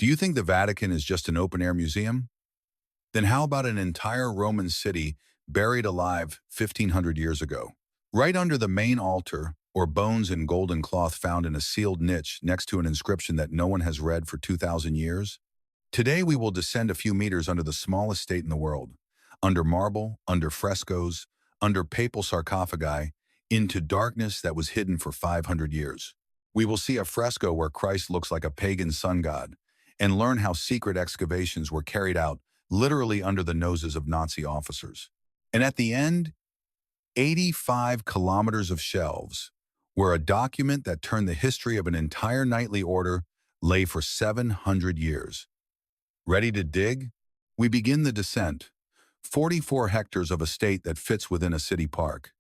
Do you think the Vatican is just an open-air museum? Then how about an entire Roman city buried alive 1,500 years ago? Right under the main altar, or bones in golden cloth found in a sealed niche next to an inscription that no one has read for 2,000 years? Today we will descend a few meters under the smallest state in the world, under marble, under frescoes, under papal sarcophagi, into darkness that was hidden for 500 years. We will see a fresco where Christ looks like a pagan sun god, and learn how secret excavations were carried out literally under the noses of Nazi officers. And at the end, 85 kilometers of shelves, where a document that turned the history of an entire knightly order lay for 700 years. Ready to dig? We begin the descent. 44 hectares of estate that fits within a city park.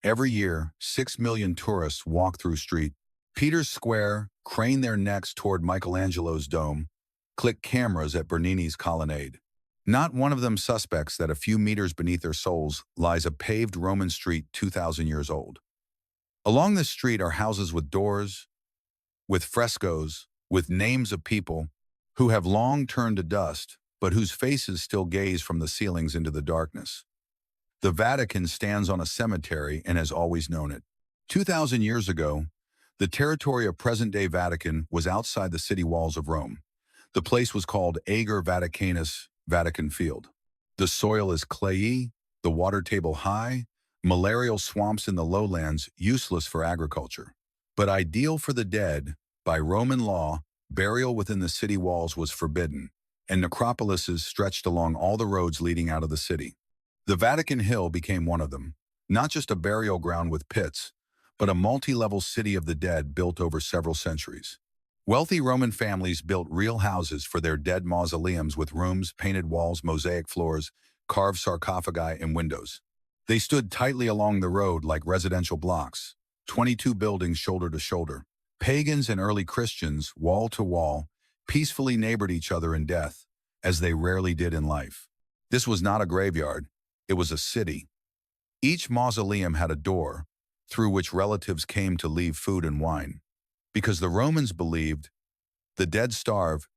Every year, 6 million tourists walk through street Peter's Square, crane their necks toward Michelangelo's dome, click cameras at Bernini's colonnade. Not one of them suspects that a few meters beneath their soles lies a paved Roman street 2,000 years old. Along this street are houses with doors, with frescoes, with names of people who have long turned to dust, but whose faces still gaze from the ceilings into the darkness. The Vatican stands on a cemetery and has always known it. 2,000 years ago, the territory of present-day Vatican was outside the city walls of Rome. The place was called Ager Vaticanus, Vatican Field. The soil is clayey, the water table high, malarial swamps in the lowlands useless for agriculture. But ideal for the dead, by Roman law, burial within the city walls was forbidden, and necropolises stretched along all the roads leading out of the city. The Vatican Hill became one of them, not just a burial ground with pits, but a multi-level city of the dead built over several centuries. Wealthy Roman families built real houses for their dead mausoleums with rooms, painted walls, mosaic floors, carved sarcophagi, and windows. They stood tightly along the road like residential blocks, 22 buildings shoulder to shoulder. Pagans and early Christians, wall to wall, peacefully neighbored each other in death, as they rarely did in life. This was not a graveyard, it was a city. Each mausoleum had a door, through which relatives came to leave food and wine, because the Romans believed the dead starve,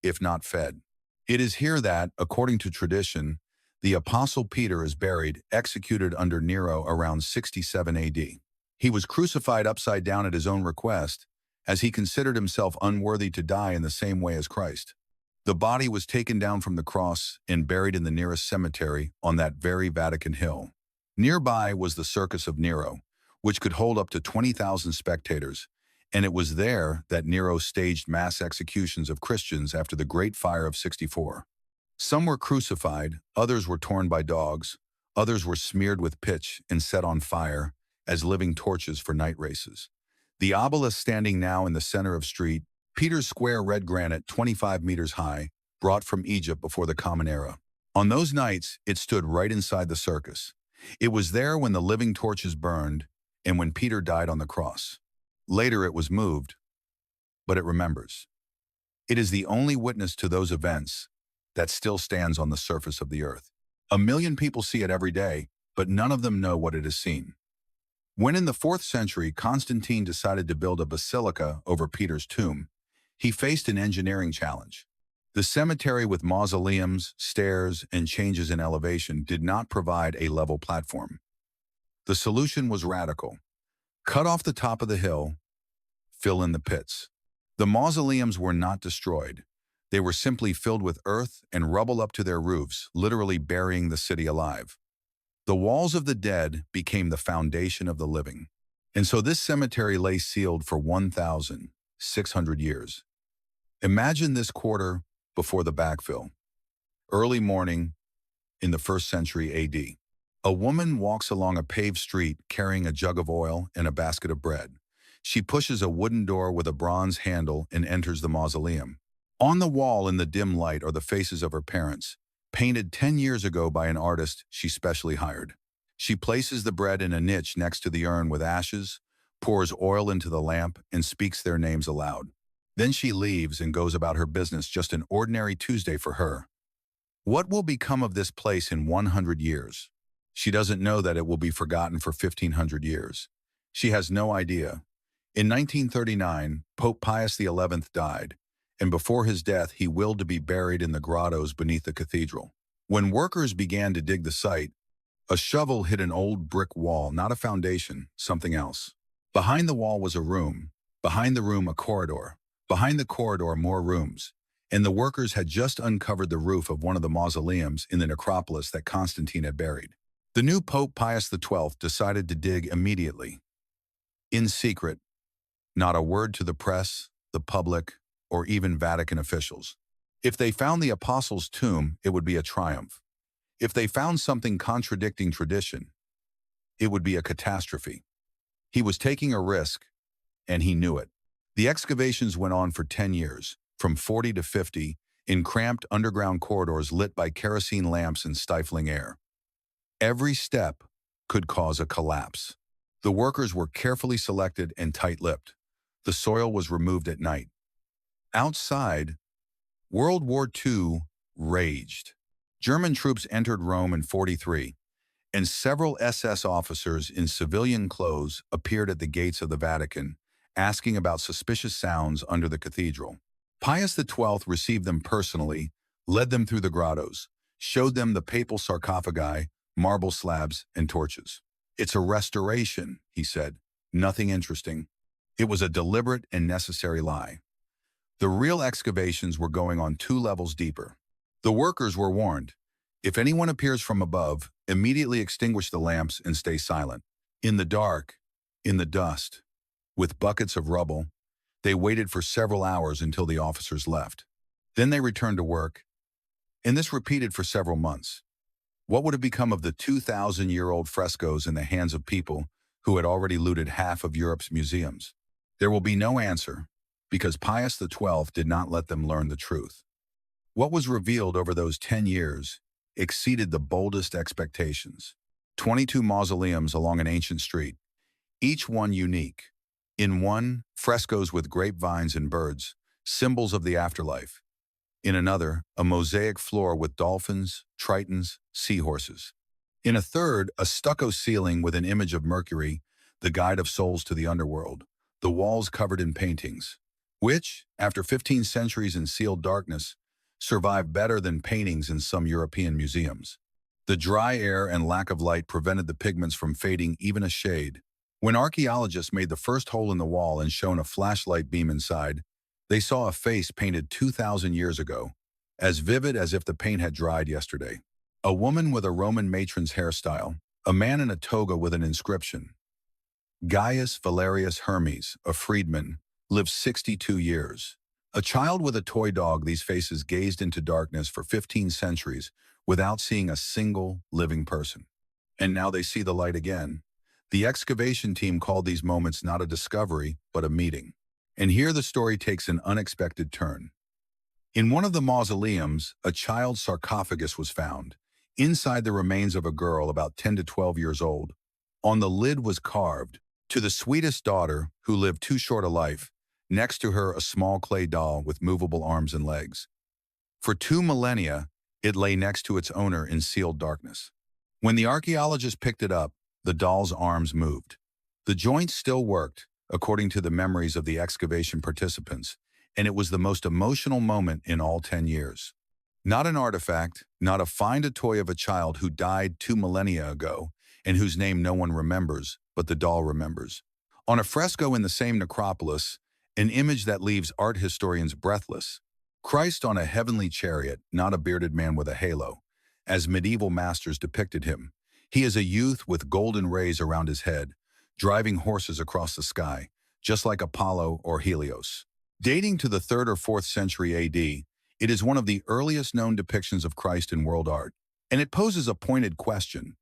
if not fed. It is here that, according to tradition, the Apostle Peter is buried, executed under Nero around 67 AD. He was crucified upside down at his own request, as he considered himself unworthy to die in the same way as Christ. The body was taken down from the cross and buried in the nearest cemetery on that very Vatican Hill. Nearby was the Circus of Nero, which could hold up to 20,000 spectators, and it was there that Nero staged mass executions of Christians after the Great Fire of 64. Some were crucified, others were torn by dogs, others were smeared with pitch and set on fire as living torches for night races. The obelisk standing now in the center of street, Peter's Square red granite 25 meters high, brought from Egypt before the Common Era. On those nights, it stood right inside the circus. It was there when the living torches burned and when Peter died on the cross. Later it was moved, but it remembers. It is the only witness to those events that still stands on the surface of the earth. 1 million people see it every day, but none of them know what it has seen. When in the 4th century Constantine decided to build a basilica over Peter's tomb, he faced an engineering challenge. The cemetery with mausoleums, stairs, and changes in elevation did not provide a level platform. The solution was radical. Cut off the top of the hill, fill in the pits. The mausoleums were not destroyed. They were simply filled with earth and rubble up to their roofs, literally burying the city alive. The walls of the dead became the foundation of the living. And so this cemetery lay sealed for 1,600 years. Imagine this quarter before the backfill. Early morning in the 1st century AD. A woman walks along a paved street carrying a jug of oil and a basket of bread. She pushes a wooden door with a bronze handle and enters the mausoleum. On the wall in the dim light are the faces of her parents, painted 10 years ago by an artist she specially hired. She places the bread in a niche next to the urn with ashes, pours oil into the lamp, and speaks their names aloud. Then she leaves and goes about her business, just an ordinary Tuesday for her. What will become of this place in 100 years? She doesn't know that it will be forgotten for 1,500 years. She has no idea. In 1939, Pope Pius XI died, and before his death he willed to be buried in the grottos beneath the cathedral. When workers began to dig the site, a shovel hit an old brick wall, not a foundation, something else. Behind the wall was a room, behind the room a corridor, behind the corridor more rooms, and the workers had just uncovered the roof of one of the mausoleums in the necropolis that Constantine had buried. The new Pope Pius XII decided to dig immediately. In secret, not a word to the press, the public, or even Vatican officials. If they found the apostles' tomb, it would be a triumph. If they found something contradicting tradition, it would be a catastrophe. He was taking a risk, and he knew it. The excavations went on for 10 years, from 40 to 50, in cramped underground corridors lit by kerosene lamps and stifling air. Every step could cause a collapse. The workers were carefully selected and tight-lipped. The soil was removed at night. Outside, World War II raged. German troops entered Rome in 43, and several SS officers in civilian clothes appeared at the gates of the Vatican, asking about suspicious sounds under the cathedral. Pius XII received them personally, led them through the grottos, showed them the papal sarcophagi, marble slabs, and torches. "It's a restoration," he said. "Nothing interesting." It was a deliberate and necessary lie. The real excavations were going on 2 levels deeper. The workers were warned, if anyone appears from above, immediately extinguish the lamps and stay silent. In the dark, in the dust, with buckets of rubble, they waited for several hours until the officers left. Then they returned to work, and this repeated for several months. What would have become of the 2,000-year-old frescoes in the hands of people who had already looted half of Europe's museums? There will be no answer, because Pius XII did not let them learn the truth. What was revealed over those 10 years exceeded the boldest expectations. 22 mausoleums along an ancient street, each one unique. In one, frescoes with grapevines and birds, symbols of the afterlife. In another, a mosaic floor with dolphins, tritons, seahorses. In a third, a stucco ceiling with an image of Mercury, the guide of souls to the underworld, the walls covered in paintings, which, after 15 centuries in sealed darkness, survive better than paintings in some European museums. The dry air and lack of light prevented the pigments from fading even a shade. When archaeologists made the first hole in the wall and shone a flashlight beam inside, they saw a face painted 2,000 years ago, as vivid as if the paint had dried yesterday. A woman with a Roman matron's hairstyle, a man in a toga with an inscription. Gaius Valerius Hermes, a freedman, lived 62 years. A child with a toy dog, these faces gazed into darkness for 15 centuries without seeing a single living person. And now they see the light again. The excavation team called these moments not a discovery, but a meeting. And here the story takes an unexpected turn. In one of the mausoleums, a child's sarcophagus was found, inside the remains of a girl about 10 to 12 years old. On the lid was carved, "To the sweetest daughter who lived too short a life," next to her a small clay doll with movable arms and legs. For 2 millennia, it lay next to its owner in sealed darkness. When the archaeologists picked it up, the doll's arms moved. The joints still worked, according to the memories of the excavation participants, and it was the most emotional moment in all 10 years. Not an artifact, not a find a toy of a child who died 2 millennia ago, and whose name no one remembers, but the doll remembers. On a fresco in the same necropolis, an image that leaves art historians breathless. Christ on a heavenly chariot, not a bearded man with a halo, as medieval masters depicted him. He is a youth with golden rays around his head, driving horses across the sky, just like Apollo or Helios. Dating to the 3rd or 4th century AD, it is one of the earliest known depictions of Christ in world art, and it poses a pointed question.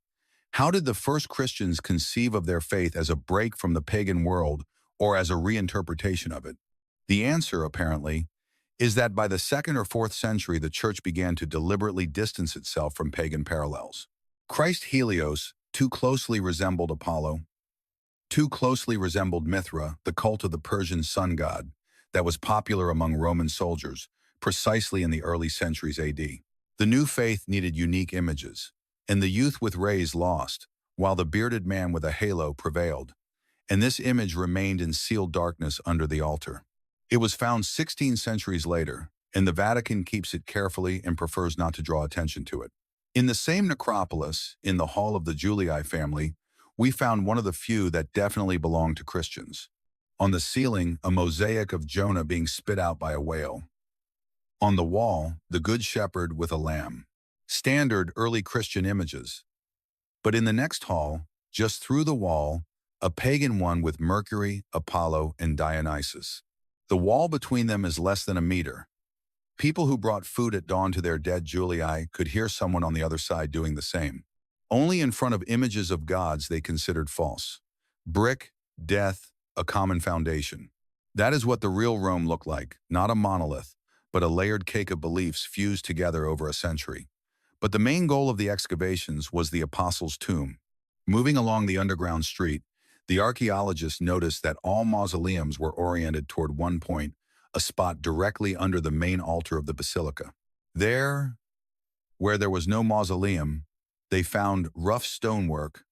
How did the first Christians conceive of their faith as a break from the pagan world or as a reinterpretation of it? The answer, apparently, is that by the 2nd or 4th century the Church began to deliberately distance itself from pagan parallels. Christ Helios too closely resembled Apollo, too closely resembled Mithra, the cult of the Persian sun god that was popular among Roman soldiers, precisely in the early centuries AD. The new faith needed unique images, and the youth with rays lost, while the bearded man with a halo prevailed, and this image remained in sealed darkness under the altar. It was found 16 centuries later, and the Vatican keeps it carefully and prefers not to draw attention to it. In the same necropolis, in the Hall of the Julii family, we found one of the few that definitely belonged to Christians. On the ceiling, a mosaic of Jonah being spit out by a whale. On the wall, the Good Shepherd with a lamb. Standard early Christian images. But in the next hall, just through the wall, a pagan one with Mercury, Apollo, and Dionysus. The wall between them is less than a meter. People who brought food at dawn to their dead Julii could hear someone on the other side doing the same. Only in front of images of gods they considered false. Brick, death, a common foundation. That is what the real Rome looked like, not a monolith, but a layered cake of beliefs fused together over a century. But the main goal of the excavations was the Apostles' Tomb. Moving along the underground street, the archaeologists noticed that all mausoleums were oriented toward one point, a spot directly under the main altar of the Basilica. There, where there was no mausoleum, they found rough stonework,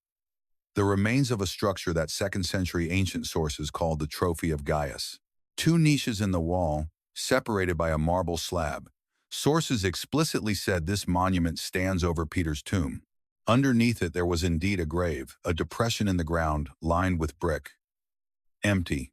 the remains of a structure that 2nd century ancient sources called the Trophy of Gaius. 2 niches in the wall, separated by a marble slab. Sources explicitly said this monument stands over Peter's tomb. Underneath it there was indeed a grave, a depression in the ground lined with brick. Empty.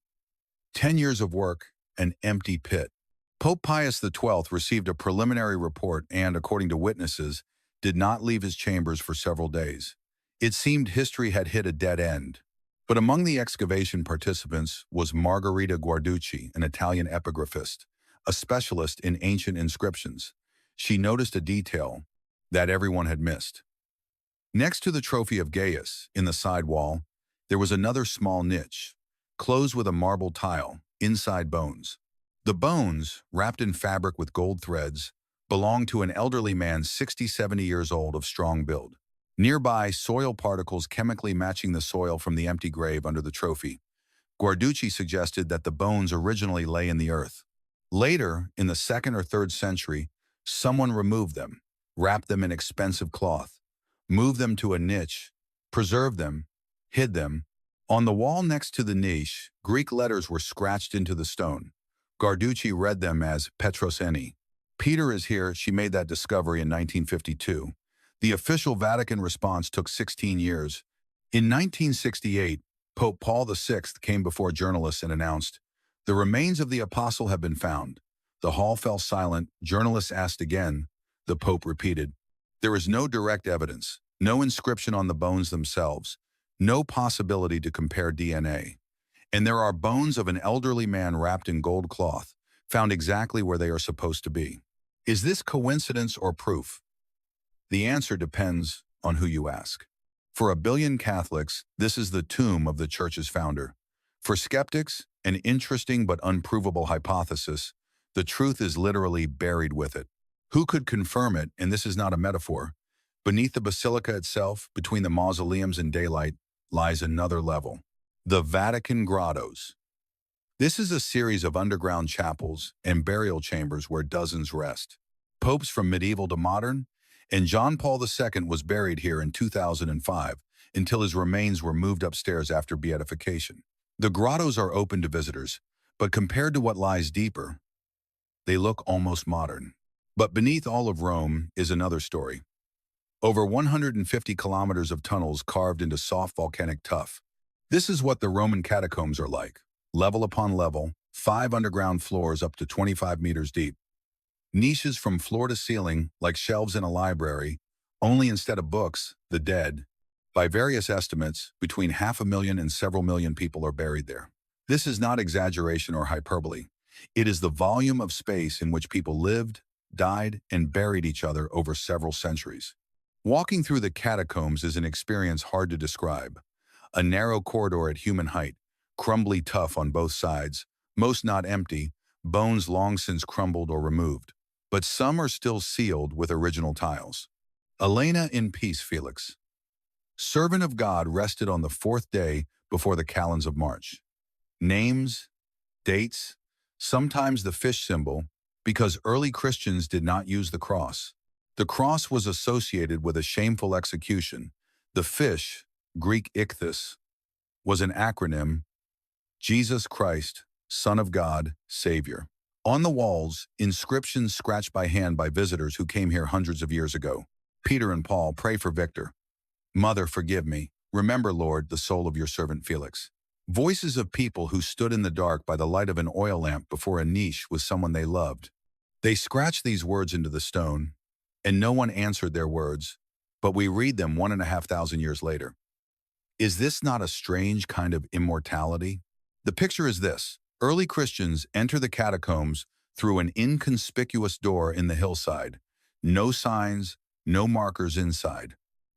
10 years of work, an empty pit. Pope Pius XII received a preliminary report and, according to witnesses, did not leave his chambers for several days. It seemed history had hit a dead end. But among the excavation participants was Margherita Guarducci, an Italian epigraphist, a specialist in ancient inscriptions. She noticed a detail that everyone had missed. Next to the Trophy of Gaius, in the side wall, there was another small niche, closed with a marble tile, inside bones. The bones, wrapped in fabric with gold threads, belonged to an elderly man 60-70 years old of strong build. Nearby, soil particles chemically matching the soil from the empty grave under the trophy. Guarducci suggested that the bones originally lay in the earth. Later, in the 2nd or 3rd century, someone removed them, wrapped them in expensive cloth, moved them to a niche, preserved them, hid them. On the wall next to the niche, Greek letters were scratched into the stone. Guarducci read them as Petros Eni. Peter is here. She made that discovery in 1952. The official Vatican response took 16 years. In 1968, Pope Paul VI came before journalists and announced, "The remains of the apostle have been found." The hall fell silent. Journalists asked again. The Pope repeated, "There is no direct evidence, no inscription on the bones themselves, no possibility to compare DNA. And there are bones of an elderly man wrapped in gold cloth, found exactly where they are supposed to be. Is this coincidence or proof?" The answer depends on who you ask. For 1 billion Catholics, this is the tomb of the Church's founder. For skeptics, an interesting but unprovable hypothesis, the truth is literally buried with it. Who could confirm it, and this is not a metaphor? Beneath the Basilica itself, between the mausoleums and daylight, lies another level. The Vatican Grottos. This is a series of underground chapels and burial chambers where dozens rest. Popes from medieval to modern, and John Paul II was buried here in 2005 until his remains were moved upstairs after beatification. The grottos are open to visitors, but compared to what lies deeper, they look almost modern. But beneath all of Rome is another story. Over 150 kilometers of tunnels carved into soft volcanic tuff. This is what the Roman catacombs are like, level upon level, 5 underground floors up to 25 meters deep. Niches from floor to ceiling, like shelves in a library, only instead of books, the dead. By various estimates, between 500,000 and several million people are buried there. This is not exaggeration or hyperbole. It is the volume of space in which people lived, died, and buried each other over several centuries. Walking through the catacombs is an experience hard to describe. A narrow corridor at human height, crumbly tuff on both sides, most not empty, bones long since crumbled or removed. But some are still sealed with original tiles. Elena in peace, Felix. Servant of God rested on the 4th day before the calends of March. Names, dates, sometimes the fish symbol, because early Christians did not use the cross. The cross was associated with a shameful execution. The fish, Greek ichthys, was an acronym, Jesus Christ, Son of God, Savior. On the walls, inscriptions scratched by hand by visitors who came here hundreds of years ago. Peter and Paul, pray for Victor. Mother, forgive me. Remember, Lord, the soul of your servant Felix. Voices of people who stood in the dark by the light of an oil lamp before a niche with someone they loved. They scratched these words into the stone, and no one answered their words, but we read them 1,500 years later. Is this not a strange kind of immortality? The picture is this. Early Christians enter the catacombs through an inconspicuous door in the hillside. No signs, no markers inside.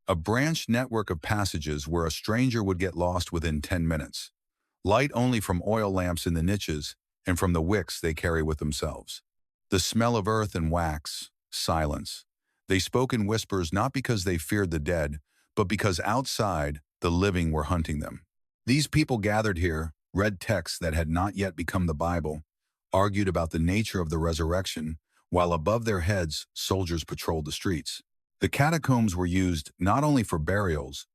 A branched network of passages where a stranger would get lost within 10 minutes. Light only from oil lamps in the niches and from the wicks they carry with themselves. The smell of earth and wax, silence. They spoke in whispers not because they feared the dead, but because outside, the living were hunting them. These people gathered here, read texts that had not yet become the Bible, argued about the nature of the resurrection, while above their heads, soldiers patrolled the streets. The catacombs were used not only for burials.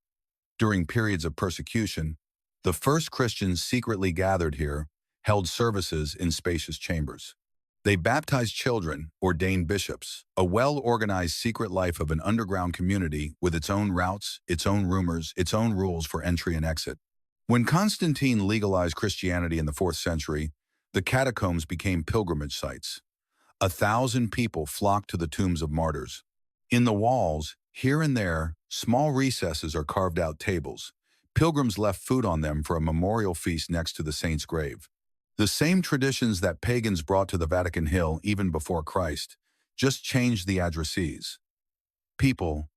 During periods of persecution, the first Christians secretly gathered here, held services in spacious chambers. They baptized children, ordained bishops, a well-organized secret life of an underground community with its own routes, its own rumors, its own rules for entry and exit. When Constantine legalized Christianity in the 4th century, the catacombs became pilgrimage sites. 1,000 people flocked to the tombs of martyrs. In the walls, here and there, small recesses are carved out tables. Pilgrims left food on them for a memorial feast next to the saint's grave. The same traditions that pagans brought to the Vatican Hill even before Christ, just changed the addressees. People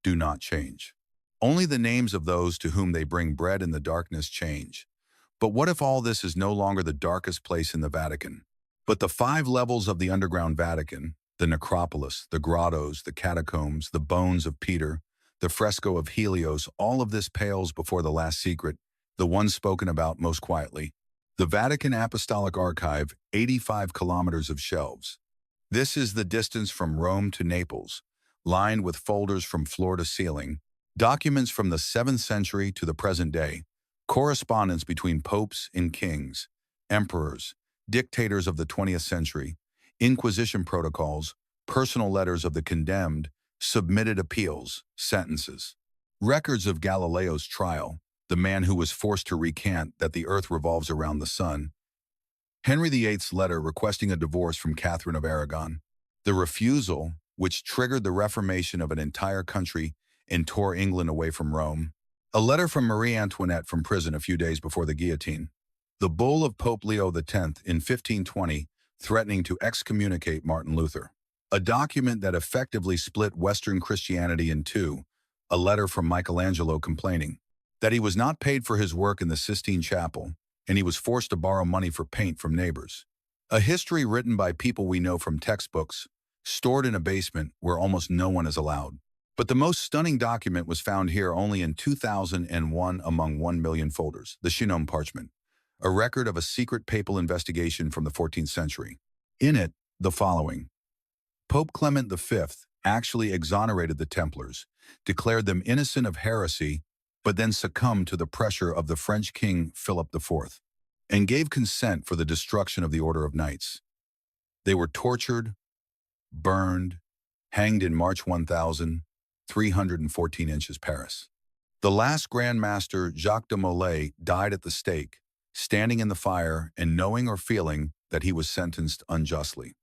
do not change. Only the names of those to whom they bring bread in the darkness change. But what if all this is no longer the darkest place in the Vatican, but the 5 levels of the underground Vatican, the necropolis, the grottos, the catacombs, the bones of Peter, the fresco of Helios, all of this pales before the last secret, the one spoken about most quietly. The Vatican Apostolic Archive, 85 kilometers of shelves. This is the distance from Rome to Naples, lined with folders from floor to ceiling, documents from the 7th century to the present day, correspondence between popes and kings, emperors, dictators of the 20th century, Inquisition protocols, personal letters of the condemned, submitted appeals, sentences. Records of Galileo's trial, the man who was forced to recant that the earth revolves around the sun. Henry VIII's letter requesting a divorce from Catherine of Aragon. The refusal, which triggered the reformation of an entire country and tore England away from Rome. A letter from Marie Antoinette from prison a few days before the guillotine. The bull of Pope Leo X in 1520 threatening to excommunicate Martin Luther. A document that effectively split Western Christianity in two. A letter from Michelangelo complaining that he was not paid for his work in the Sistine Chapel, and he was forced to borrow money for paint from neighbors. A history written by people we know from textbooks, stored in a basement where almost no one is allowed. But the most stunning document was found here only in 2001 among 1 million folders, the Chinon parchment, a record of a secret papal investigation from the 14th century. In it, the following. Pope Clement V actually exonerated the Templars, declared them innocent of heresy, but then succumbed to the pressure of the French king Philip IV, and gave consent for the destruction of the Order of Knights. They were tortured, burned, hanged in March 1314 inches Paris. The last Grand Master Jacques de Molay died at the stake, standing in the fire and knowing or feeling that he was sentenced unjustly.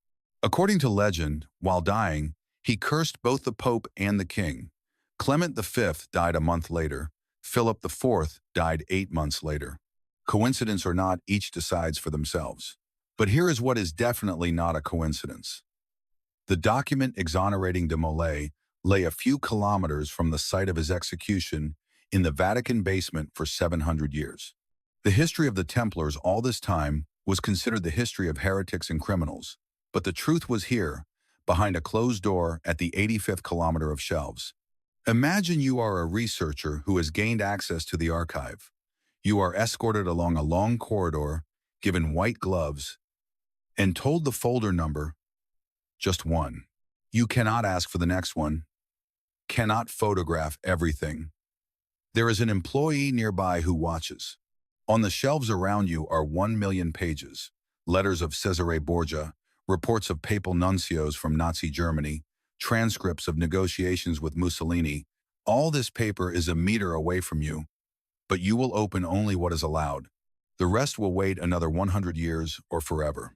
According to legend, while dying, he cursed both the Pope and the king. Clement V died a month later. Philip IV died 8 months later. Coincidence or not, each decides for themselves. But here is what is definitely not a coincidence. The document exonerating de Molay lay a few kilometers from the site of his execution in the Vatican basement for 700 years. The history of the Templars all this time was considered the history of heretics and criminals, but the truth was here, behind a closed door at the 85th kilometer of shelves. Imagine you are a researcher who has gained access to the archive. You are escorted along a long corridor, given white gloves, and told the folder number, just one. You cannot ask for the next one, cannot photograph everything. There is an employee nearby who watches. On the shelves around you are 1 million pages, letters of Cesare Borgia, reports of papal nuncios from Nazi Germany, transcripts of negotiations with Mussolini. All this paper is a meter away from you, but you will open only what is allowed. The rest will wait another 100 years or forever.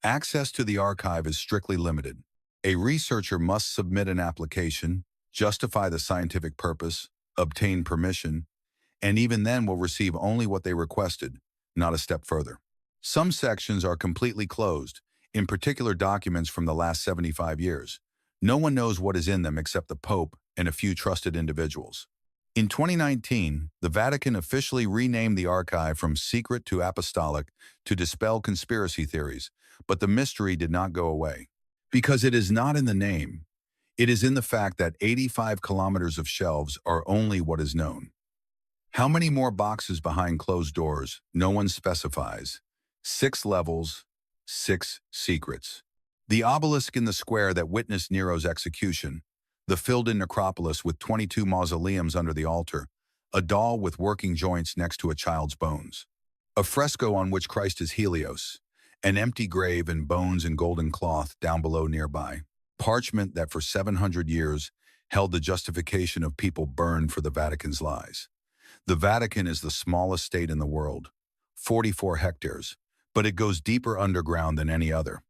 Access to the archive is strictly limited. A researcher must submit an application, justify the scientific purpose, obtain permission, and even then will receive only what they requested, not a step further. Some sections are completely closed, in particular documents from the last 75 years. No one knows what is in them except the Pope and a few trusted individuals. In 2019, the Vatican officially renamed the archive from secret to apostolic to dispel conspiracy theories, but the mystery did not go away. Because it is not in the name, it is in the fact that 85 kilometers of shelves are only what is known. How many more boxes behind closed doors? No one specifies. 6 levels, 6 secrets. The obelisk in the square that witnessed Nero's execution, the filled-in necropolis with 22 mausoleums under the altar, a doll with working joints next to a child's bones, a fresco on which Christ is Helios, an empty grave and bones and golden cloth down below nearby, parchment that for 700 years held the justification of people burned for the Vatican's lies. The Vatican is the smallest state in the world, 44 hectares, but it goes deeper underground than any other.